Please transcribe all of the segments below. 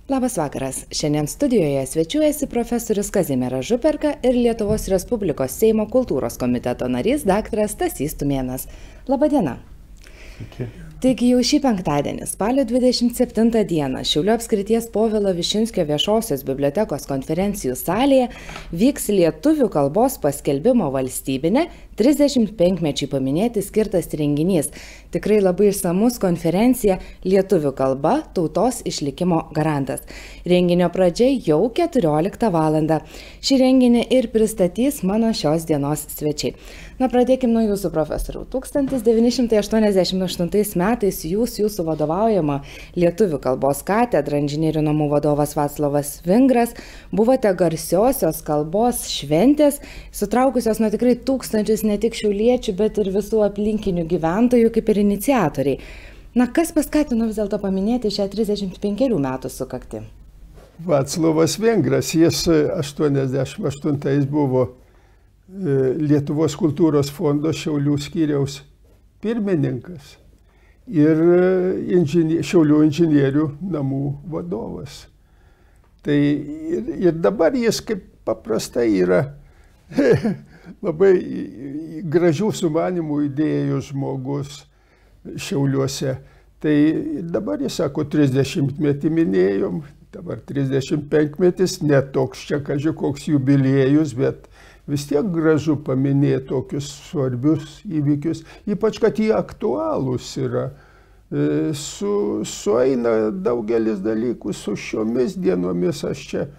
Labas vakaras. Šiandien studijoje svečiuojasi profesorius Kazimieras Župerka ir Lietuvos Respublikos Seimo kultūros komiteto narys dr. Stasys Tumėnas. Labadiena. Iki. Taigi jau šį penktadienį, spalio 27 dieną, Šiaulių apskrities Povilo Višinskio viešosios bibliotekos konferencijų salėje vyks lietuvių kalbos paskelbimo valstybinė 35-mečiai paminėti skirtas renginys. Tikrai labai išsamus konferencija Lietuvių kalba – tautos išlikimo garantas. Renginio pradžia jau 14 valandą. Šį renginį ir pristatys mano šios dienos svečiai. Pradėkime nuo jūsų, profesoriau. 1988 metais jūsų vadovaujama Lietuvių kalbos katedra, inžinierių namų vadovas Vaclovas Vingras, buvote garsiosios kalbos šventės, sutraukusios nuo tikrai tūkstančius ne tik šiauliečių, bet ir visų aplinkinių gyventojų kaip ir iniciatoriai. Kas paskatino vis dėlto paminėti šią 35 metų sukaktį? Vaclovas Vingras, jis 88 buvo Lietuvos kultūros fondo Šiaulių skyriaus pirmininkas ir Šiaulių inžinierių namų vadovas. Tai ir dabar jis kaip paprastai yra labai gražių sumanimų idėjų žmogus Šiauliuose. Tai dabar jis sako, 30-metį minėjom, dabar 35-metis, ne toks čia koks jubiliejus, bet vis tiek gražu paminėti tokius svarbius įvykius, ypač kad jie aktualūs yra. Sueina daugelis dalykų su šiomis dienomis. Aš čia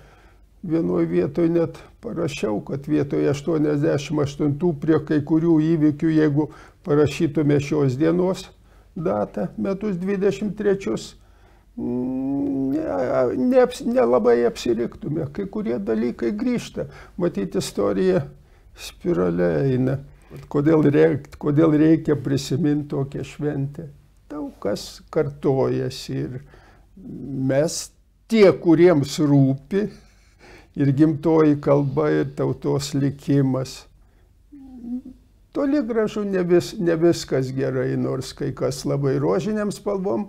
vienoje vietoje net parašiau, kad vietoje 88 prie kai kurių įvykių, jeigu parašytume šios dienos datą, metus 23, nelabai apsiriktume, kai kurie dalykai grįžta. Matyti, istorija spirale eina. Kodėl reikia prisiminti tokią šventę? Daug kas kartojasi ir mes tie, kuriems rūpi ir gimtoji kalba ir tautos likimas. Toli gražu ne viskas gerai, nors kai kas labai rožiniam spalvom,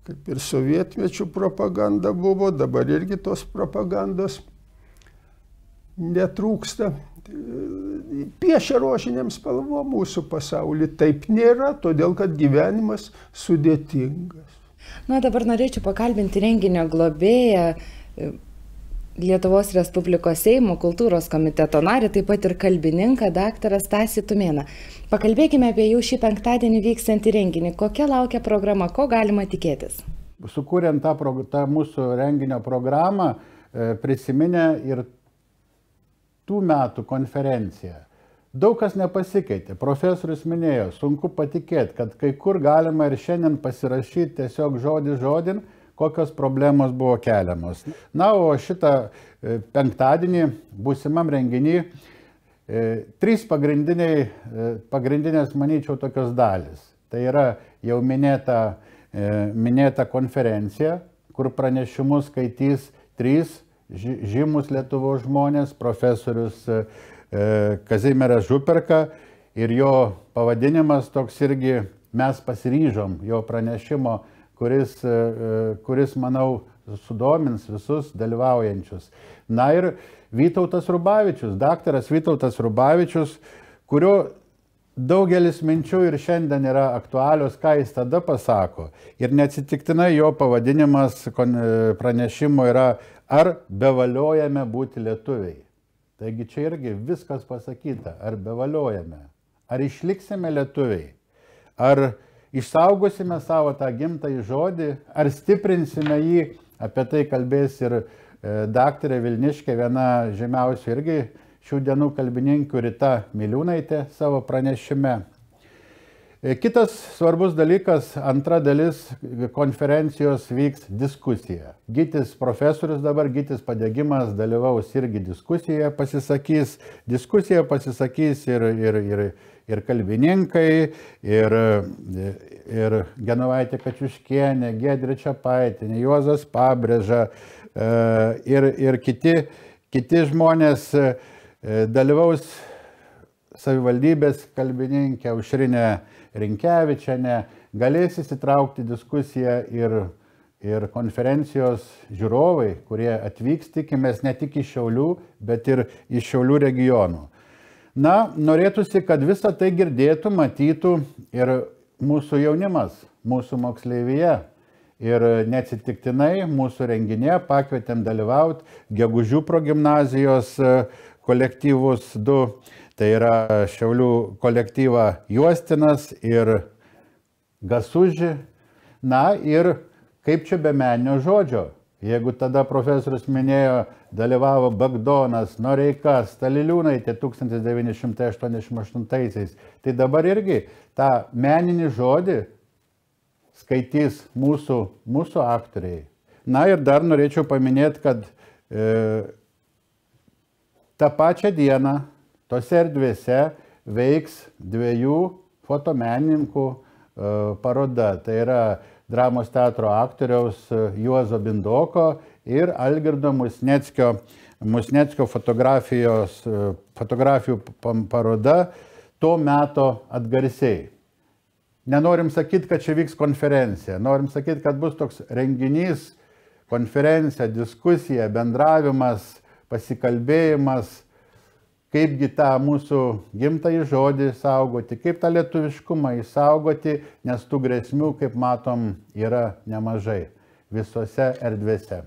kaip ir sovietmečių propaganda buvo, dabar irgi tos propagandos netrūksta. Piešia rožiniam spalvom mūsų pasaulį. Taip nėra, todėl kad gyvenimas sudėtingas. Dabar norėčiau pakalbinti renginio globėją, Lietuvos Respublikos Seimo kultūros komiteto narį, taip pat ir kalbininką dr. Stasį Tumėną. Pakalbėkime apie jau šį penktadienį vykstantį renginį. Kokia laukia programa, ko galima tikėtis? Sukūrėm tą mūsų renginio programą, prisiminę ir tų metų konferenciją. Daug kas nepasikeitė. Profesorius minėjo, sunku patikėti, kad kai kur galima ir šiandien pasirašyti tiesiog žodin, kokios problemos buvo keliamos. O šitą penktadienį būsimam renginį trys pagrindinės, manyčiau, tokios dalis. Tai yra jau minėta konferencija, kur pranešimus skaitys trys žymus Lietuvos žmonės, profesorius Kazimieras Župerka ir jo pavadinimas toks irgi mes pasiryžom jo pranešimo, kuris, manau, sudomins visus dalyvaujančius. Ir Vytautas Rubavičius, daktaras Vytautas Rubavičius, kurio daugelis minčių ir šiandien yra aktualios, ką jis tada pasako. Ir neatsitiktinai jo pavadinimas pranešimo yra ar bevaliojame būti lietuviai. Taigi čia irgi viskas pasakyta, ar bevaliojame, ar išliksime lietuviai, ar išsaugosime savo tą gimtąjį žodį, ar stiprinsime jį, apie tai kalbės ir daktarė Vilniškė, viena žymiausių irgi šių dienų kalbininkių, Rita Miliūnaitė savo pranešime. Kitas svarbus dalykas, antra dalis konferencijos vyks diskusija. Gytis profesorius dabar, Gytis Padegimas dalyvaus irgi diskusijoje, pasisakys ir kalbininkai, ir Genovaitė Kačiuškienė, Giedrė Čepaitienė, Juozas Pabrėža ir kiti žmonės. Dalyvaus savivaldybės kalbininkė Aušrinė Rinkevičienė, galės įsitraukti diskusiją ir ir konferencijos žiūrovai, kurie atvyks, tikimės, ne tik iš Šiaulių, bet ir iš Šiaulių regionų. Na, norėtųsi, kad visą tai girdėtų, matytų ir mūsų jaunimas, mūsų moksleivyje. Ir neatsitiktinai mūsų renginėje pakvietėm dalyvauti Gegužių progimnazijos kolektyvus 2, tai yra Šiaulių kolektyvą Juostinas ir Gasuži. Na ir kaip čia be meninio žodžio, jeigu tada profesorius minėjo, dalyvavo Bagdonas, Noreika, Staliliūnaitė 1988-aisiais, tai dabar irgi tą meninį žodį skaitys mūsų aktoriai. Na ir dar norėčiau paminėti, kad tą pačią dieną tose erdvėse veiks 2 fotomenininkų paroda. Tai yra dramos teatro aktoriaus Juozo Bindoko ir Algirdo Musneckio fotografijų paroda to meto atgarsiai. Nenorim sakyti, kad čia vyks konferencija. Norim sakyti, kad bus toks renginys, konferencija, diskusija, bendravimas, pasikalbėjimas, kaipgi tą mūsų gimtąjį žodį saugoti, kaip tą lietuviškumą išsaugoti, nes tų grėsmių, kaip matom, yra nemažai visose erdvėse.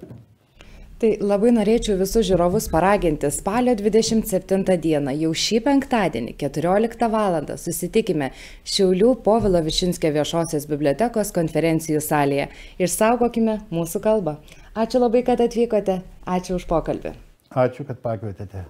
Tai labai norėčiau visus žiūrovus paraginti spalio 27 dieną, jau šį penktadienį, 14 val. Susitikime Šiaulių Povilo Višinskio viešosios bibliotekos konferencijų salėje. Išsaugokime mūsų kalbą. Ačiū labai, kad atvykote. Ačiū už pokalbį. Ačiū, kad pakvietėte.